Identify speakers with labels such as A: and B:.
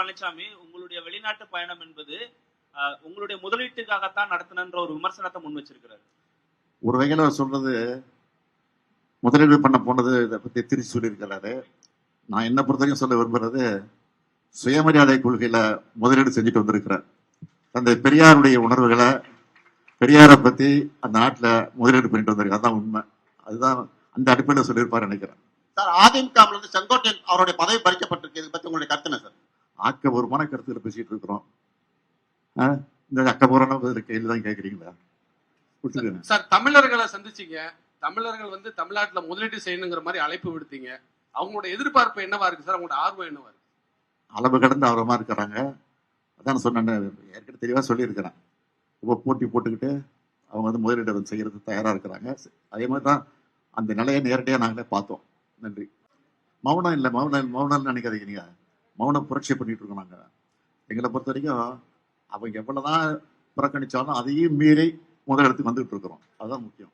A: பழனிசாமி, உங்களுடைய வெளிநாட்டு பயணம் என்பது உங்களுடைய முதலீட்டுக்காகத்தான் நடத்தினன்ற ஒரு விமர்சனத்தை முன் வச்சிருக்கிறாரு.
B: ஒரு வகையில சொல்றது முதலீடு பண்ண போனது இதை பத்தி திருச்சி சொல்லியிருக்கிறாரு. நான் என்ன பொறுத்தவரைக்கும் சொல்ல விரும்புறது, சுயமரியாதை கொள்கையில முதலீடு செஞ்சுட்டு வந்திருக்கிறேன். அந்த பெரியாருடைய உணர்வுகளை, பெரியாரை பத்தி அந்த நாட்டுல முதலீடு பண்ணிட்டு வந்திருக்கேன். அதுதான் உண்மை. அதுதான் அந்த அடிப்படையில் சொல்லியிருப்பாரு நினைக்கிறேன்.
C: சார், அதிமுக செங்கோட்டையன் அவருடைய பதவி பறிக்கப்பட்டிருக்கு. இதை பத்தி உங்களுடைய கருத்து என்ன சார்?
B: ஆக்கபூர்வமான கருத்துக்களை பேசிட்டு இருக்கிறோம். இந்த அக்கபூர்வமான கையில் தான் கேட்குறீங்களா?
D: சார், தமிழர்களை சந்திச்சீங்க. தமிழர்கள் தமிழ்நாட்டுல முதலீடு செய்யணுங்கிற மாதிரி அழைப்பு விடுத்தீங்க. அவங்களோட எதிர்பார்ப்பு என்னவா இருக்கு சார்? அவங்களோட ஆர்வம் என்னவா இருக்கு?
B: அளவு கடந்து ஆர்வமா இருக்கிறாங்க. அதான் சொன்ன ஏற்கனவே தெளிவா சொல்லியிருக்கிறேன். ரொம்ப போட்டி போட்டுக்கிட்டு அவங்க முதலீடு செய்யறது தயாரா இருக்கிறாங்க. அதே மாதிரி தான் அந்த நிலையை நேரடியாக நாங்களே பார்த்தோம். நன்றி. மௌனம் இல்லை, மௌனம் நினைக்காதீங்க. மௌனம் புரட்சி பண்ணிட்டு இருக்கோம். நாங்கள் எங்களை பொறுத்த வரைக்கும் அவங்க எவ்வளவுதான் புறக்கணிச்சாலும் அதையும் மீறி முதலிடத்துக்கு வந்துட்டு இருக்கிறோம். அதுதான் முக்கியம்.